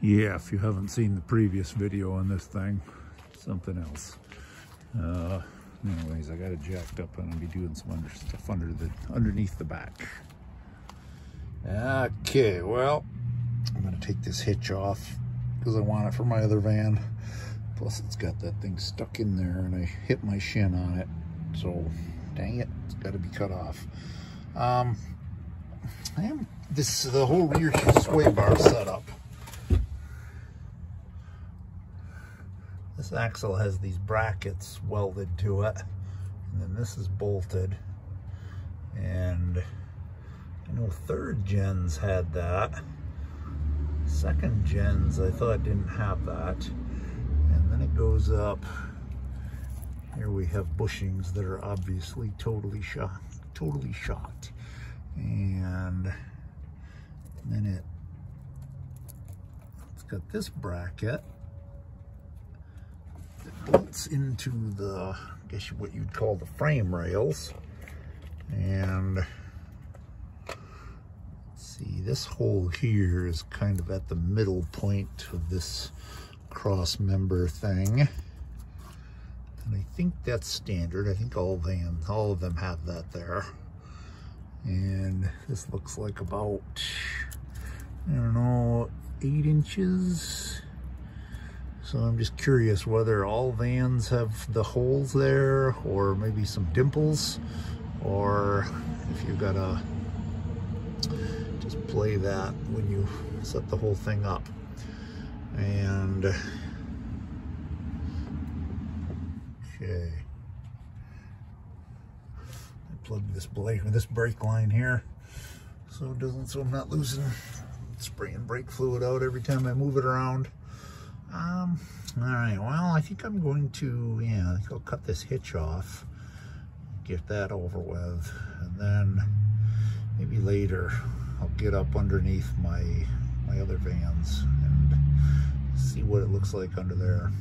Yeah, if you haven't seen the previous video on this thing, something else. Anyways, I got it jacked up and I'll be doing some stuff underneath the back. Okay, well, I'm gonna take this hitch off because I want it for my other van. Plus it's got that thing stuck in there and I hit my shin on it. So, dang it, it's gotta be cut off. The whole rear sway bar setup. This axle has these brackets welded to it, and then this is bolted. And I know third gens had that. Second gens I thought didn't have that. And then it goes up. Here we have bushings that are obviously totally shot. And then it's got this bracket that bolts into the, I guess what you'd call the frame rails. And let's see, this hole here is kind of at the middle point of this cross member thing. And I think that's standard. I think all of them have that there. And this looks like about, I don't know, 8 inches. So I'm just curious whether all vans have the holes there, or maybe some dimples, or if you gotta just play that when you set the whole thing up. And okay, I plugged this brake line here so I'm not losing spraying brake fluid out every time I move it around. All right, well, I think I'm going to, I think I'll cut this hitch off, get that over with, and then maybe later I'll get up underneath my other vans and see what it looks like under there.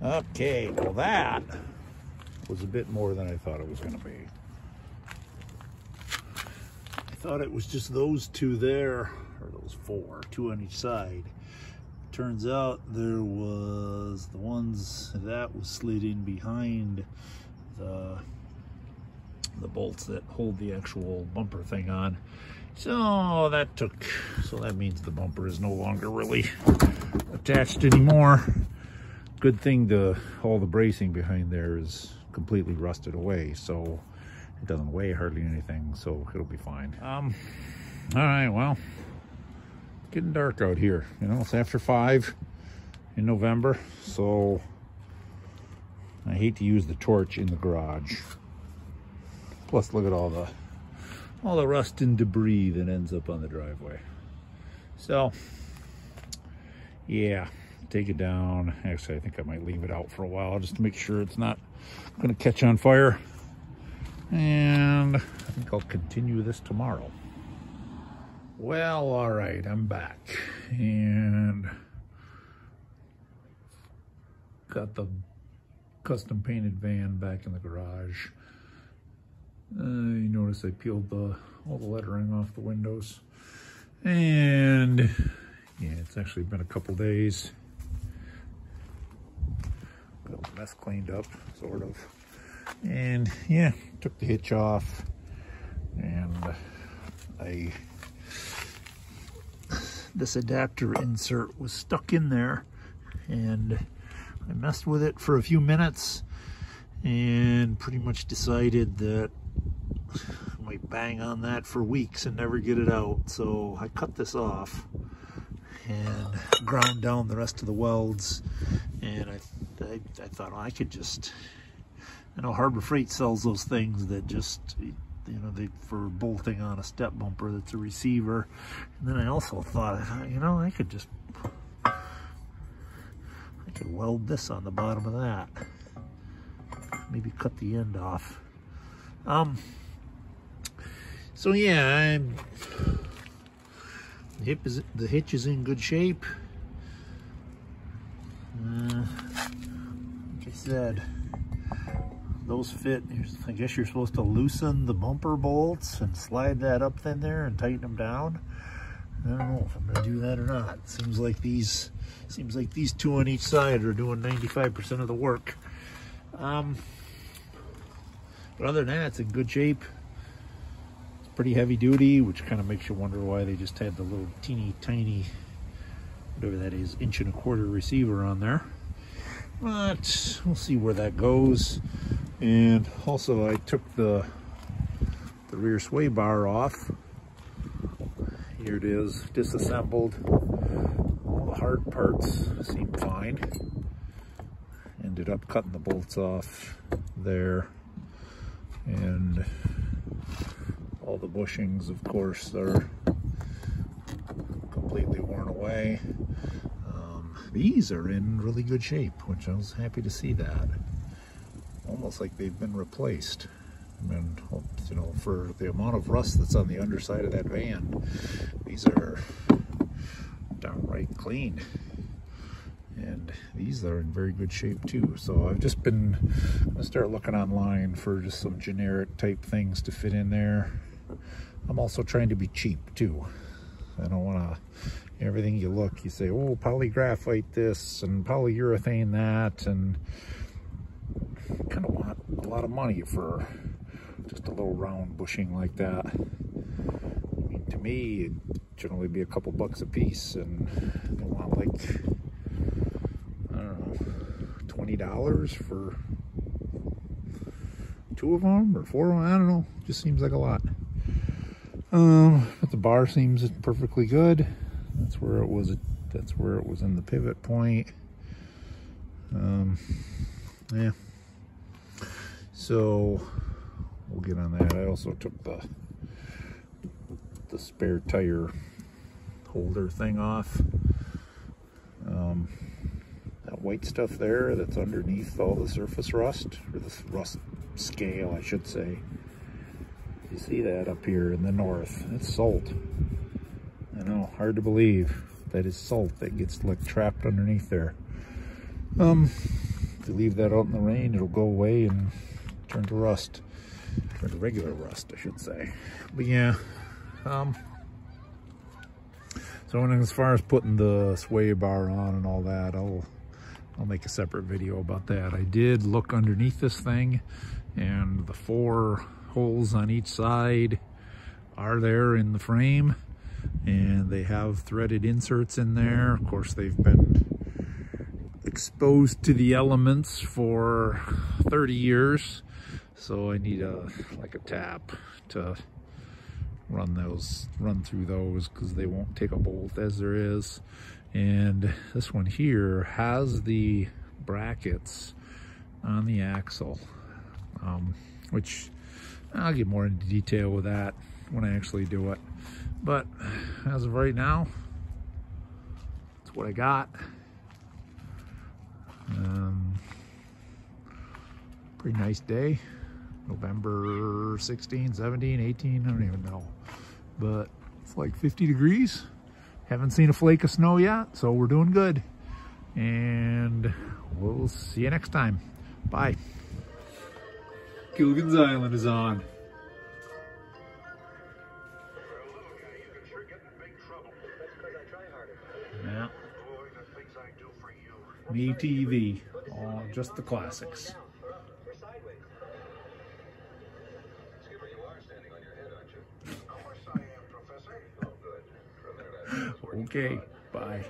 Okay, well that was a bit more than I thought it was going to be. I thought it was just those two there, or those 4, 2 on each side. Turns out there was the ones that was slid in behind the bolts that hold the actual bumper thing on. So that means the bumper is no longer really attached anymore. Good thing all the bracing behind there is completely rusted away, so it doesn't weigh hardly anything, so it'll be fine. All right, well, it's getting dark out here. You know, it's after 5 in November, so I hate to use the torch in the garage. Plus, look at all the rust and debris that ends up on the driveway. So, yeah. Take it down. Actually, I think I might leave it out for a while just to make sure it's not going to catch on fire. And I think think I'll continue this tomorrow. Well, all right, I'm back and got the custom painted van back in the garage. You notice I peeled all the lettering off the windows, and yeah, it's actually been a couple days. Got the mess cleaned up, sort of, and yeah, took the hitch off, and this adapter insert was stuck in there, and I messed with it for a few minutes and pretty much decided that I might bang on that for weeks and never get it out. So I cut this off and ground down the rest of the welds, and I thought, well, I could just, I know Harbor Freight sells those things that just, you know, for bolting on a step bumper that's a receiver. And then I also thought, you know, I could weld this on the bottom of that. Maybe cut the end off. So yeah, the hitch is in good shape. Like I said, those fit. I guess you're supposed to loosen the bumper bolts and slide that up in there and tighten them down. I don't know if I'm gonna do that or not. Seems like these two on each side are doing 95% of the work. But other than that, it's in good shape. It's pretty heavy duty, which kind of makes you wonder why they just had the little teeny tiny, whatever that is, 1.25" receiver on there. But we'll see where that goes. And also I took the rear sway bar off. Here it is, disassembled. All the hard parts seem fine. Ended up cutting the bolts off there. And all the bushings, of course, are completely worn away. These are in really good shape, which I was happy to see that. Almost like they've been replaced. I mean, you know, for the amount of rust that's on the underside of that van, these are downright clean. And these are in very good shape too. So I've just been gonna start looking online for just some generic type things to fit in there. I'm also trying to be cheap too. I don't want to, everything you look, you say, oh, polygraphite this and polyurethane that, and kind of want a lot of money for just a little round bushing like that. I mean, to me, it'd generally be a couple bucks a piece, and they want like, I don't know, $20 for 2 of them or 4 of them. I don't know. Just seems like a lot. But the bar seems perfectly good. That's where it was. That's where it was in the pivot point. Yeah. So we'll get on that. I also took the spare tire holder thing off. That white stuff there that's underneath all the surface rust, or the rust scale, I should say. You see that up here in the north. It's salt. I know, hard to believe. That is salt that gets like trapped underneath there. If you leave that out in the rain, it'll go away and turn to rust. Turn to regular rust, I should say. But yeah. So as far as putting the sway bar on and all that, I'll make a separate video about that. I did look underneath this thing, and the 4 holes on each side are there in the frame, and they have threaded inserts in there. Of course, they've been exposed to the elements for 30 years, so I need like a tap to run through those, because they won't take a bolt as there is. And this one here has the brackets on the axle, which I'll get more into detail with that when I actually do it. But as of right now, that's what I got. Pretty nice day. November 16, 17, 18, I don't even know. But it's like 50 degrees. Haven't seen a flake of snow yet, so we're doing good. And we'll see you next time. Bye. Gilligan's Island is on. Yeah. Me TV. Oh, just the classics. Okay, bye.